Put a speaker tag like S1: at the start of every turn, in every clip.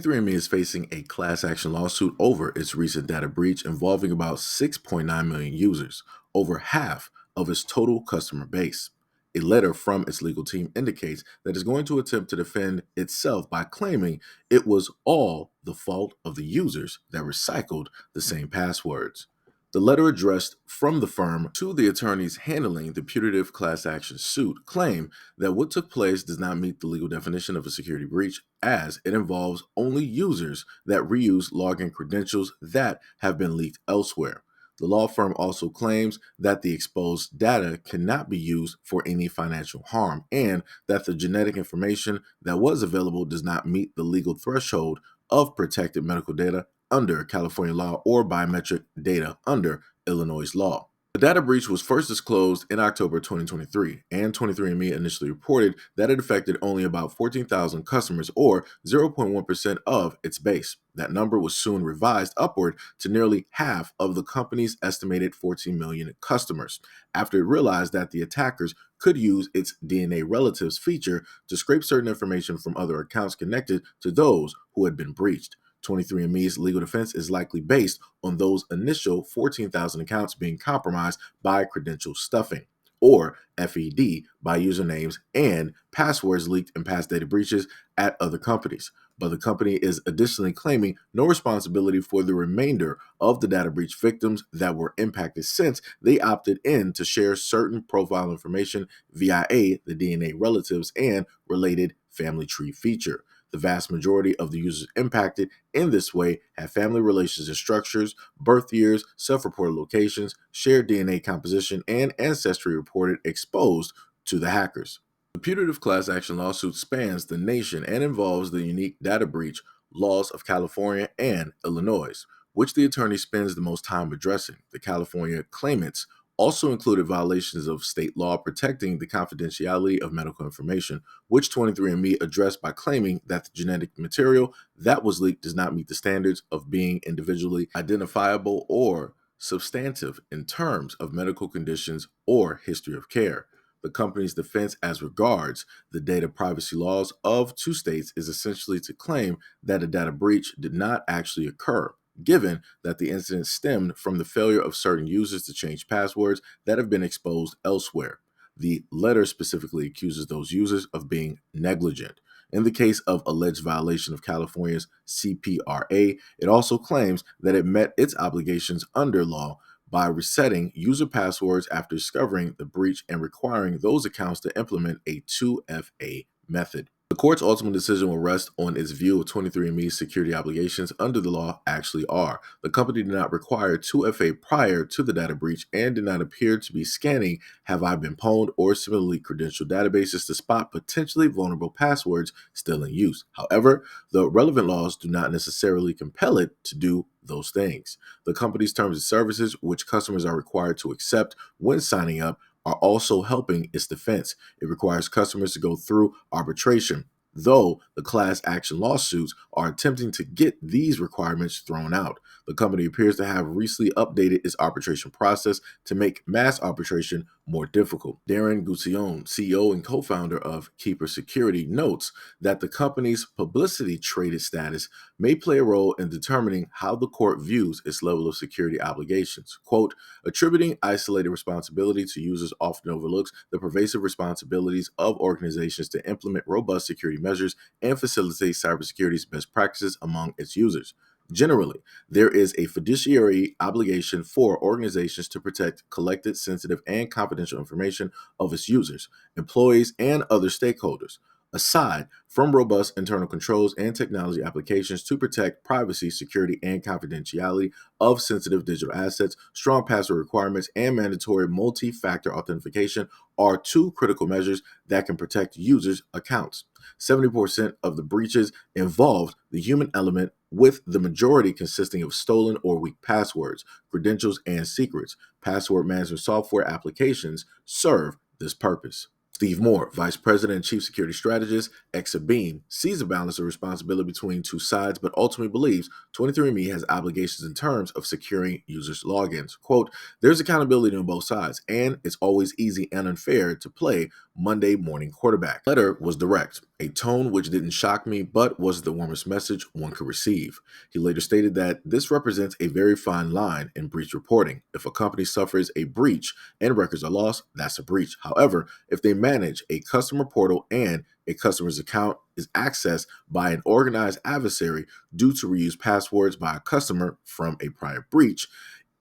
S1: 23andMe is facing a class action lawsuit over its recent data breach involving about 6.9 million users, over half of its total customer base. A letter from its legal team indicates that it's going to attempt to defend itself by claiming it was all the fault of the users that recycled the same passwords. The letter addressed from the firm to the attorneys handling the putative class action suit claim that what took place does not meet the legal definition of a security breach, as it involves only users that reuse login credentials that have been leaked elsewhere. The law firm also claims that the exposed data cannot be used for any financial harm and that the genetic information that was available does not meet the legal threshold of protected medical data under California law or biometric data under Illinois law. The data breach was first disclosed in October 2023, and 23andMe initially reported that it affected only about 14,000 customers, or 0.1% of its base. That number was soon revised upward to nearly half of the company's estimated 14 million customers, after it realized that the attackers could use its DNA relatives feature to scrape certain information from other accounts connected to those who had been breached. 23andMe's legal defense is likely based on those initial 14,000 accounts being compromised by credential stuffing, or FED, by usernames and passwords leaked in past data breaches at other companies. But the company is additionally claiming no responsibility for the remainder of the data breach victims that were impacted, since they opted in to share certain profile information via the DNA relatives and related family tree feature. The vast majority of the users impacted in this way have family relations and structures, birth years, self-reported locations, shared DNA composition, and ancestry reported exposed to the hackers. The putative class action lawsuit spans the nation and involves the unique data breach laws of California and Illinois, which the attorney spends the most time addressing. The California claimants also included violations of state law protecting the confidentiality of medical information, which 23andMe addressed by claiming that the genetic material that was leaked does not meet the standards of being individually identifiable or substantive in terms of medical conditions or history of care. The company's defense as regards the data privacy laws of two states is essentially to claim that a data breach did not actually occur, given that the incident stemmed from the failure of certain users to change passwords that have been exposed elsewhere. The letter specifically accuses those users of being negligent. In the case of alleged violation of California's CPRA, it also claims that it met its obligations under law by resetting user passwords after discovering the breach and requiring those accounts to implement a 2FA method. The court's ultimate decision will rest on its view of 23andMe's security obligations under the law actually are. The company did not require 2FA prior to the data breach and did not appear to be scanning Have I Been Pwned or similarly credentialed databases to spot potentially vulnerable passwords still in use. However, the relevant laws do not necessarily compel it to do those things. The company's terms and services, which customers are required to accept when signing up, are also helping its defense. It requires customers to go through arbitration, though the class action lawsuits are attempting to get these requirements thrown out. The company appears to have recently updated its arbitration process to make mass arbitration more difficult. Darren Gutsion, CEO and co-founder of Keeper Security, notes that the company's publicly traded status may play a role in determining how the court views its level of security obligations. Quote, attributing isolated responsibility to users often overlooks the pervasive responsibilities of organizations to implement robust security measures and facilitate cybersecurity's best practices among its users. Generally, there is a fiduciary obligation for organizations to protect collected, sensitive, and confidential information of its users, employees, and other stakeholders, aside from robust internal controls and technology applications to protect privacy, security, and confidentiality of sensitive digital assets. Strong password requirements and mandatory multi-factor authentication are two critical measures that can protect users' accounts. 70% of the breaches involved the human element, with the majority consisting of stolen or weak passwords, credentials, and secrets. Password management software applications serve this purpose. Steve Moore, Vice President and Chief Security Strategist, Exabeam, sees a balance of responsibility between two sides, but ultimately believes 23andMe has obligations in terms of securing users' logins. Quote, there's accountability on both sides, and it's always easy and unfair to play Monday morning quarterback. The letter was direct, a tone which didn't shock me, but was the warmest message one could receive. He later stated that this represents a very fine line in breach reporting. If a company suffers a breach and records are lost, that's a breach. However, if they manage a customer portal and a customer's account is accessed by an organized adversary due to reused passwords by a customer from a prior breach,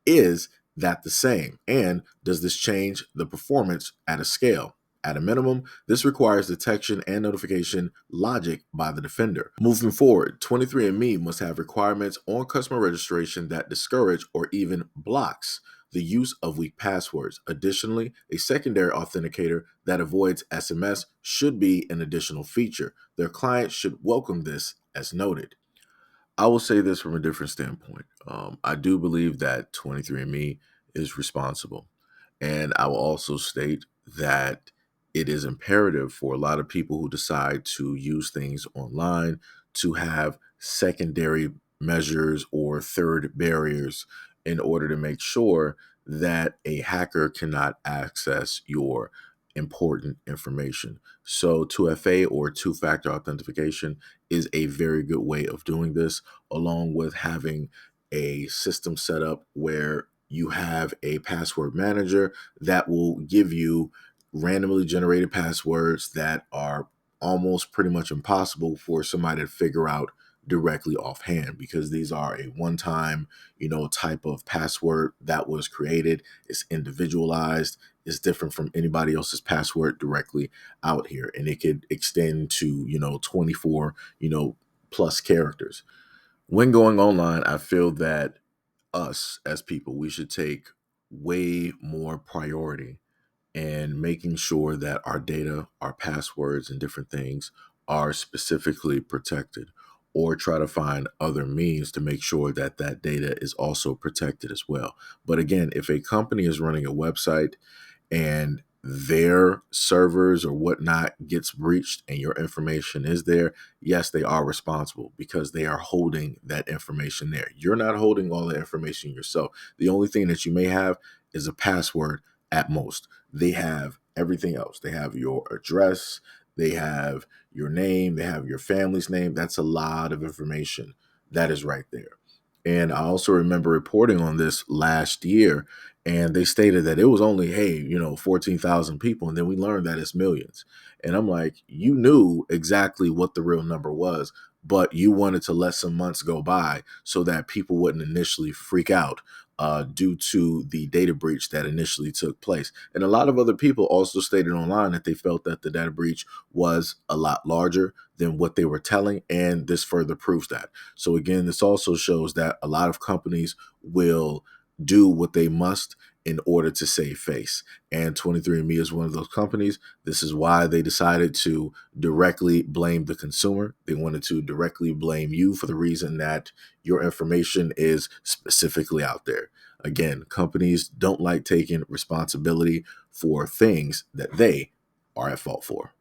S1: is that the same? And does this change the performance at a scale? At a minimum, this requires detection and notification logic by the defender. Moving forward, 23andMe must have requirements on customer registration that discourage or even blocks the use of weak passwords. Additionally, a secondary authenticator that avoids SMS should be an additional feature. Their clients should welcome this, as noted. I will say this from a different standpoint. I do believe that 23andMe is responsible. And I will also state that it is imperative for a lot of people who decide to use things online to have secondary measures or third barriers in order to make sure that a hacker cannot access your important information. So 2FA or two-factor authentication is a very good way of doing this, along with having a system set up where you have a password manager that will give you randomly generated passwords that are almost pretty much impossible for somebody to figure out directly offhand, because these are a one-time, type of password that was created. It's individualized. It's different from anybody else's password directly out here, and it could extend to 24 plus characters. When going online, I feel that us as people, we should take way more priority in making sure that our data, our passwords, and different things are specifically protected, or try to find other means to make sure that that data is also protected as well. But again, if a company is running a website and their servers or whatnot gets breached and your information is there, yes, they are responsible because they are holding that information there. You're not holding all the information yourself. The only thing that you may have is a password at most. They have everything else. They have your address, they have your name, they have your family's name. That's a lot of information that is right there. And I also remember reporting on this last year, and they stated that it was only, hey, 14,000 people. And then we learned that it's millions. And I'm like, you knew exactly what the real number was, but you wanted to let some months go by so that people wouldn't initially freak out due to the data breach that initially took place. And a lot of other people also stated online that they felt that the data breach was a lot larger than what they were telling. And this further proves that. So again, this also shows that a lot of companies will do what they must in order to save face. And 23andMe is one of those companies. This is why they decided to directly blame the consumer. They wanted to directly blame you for the reason that your information is specifically out there. Again, companies don't like taking responsibility for things that they are at fault for.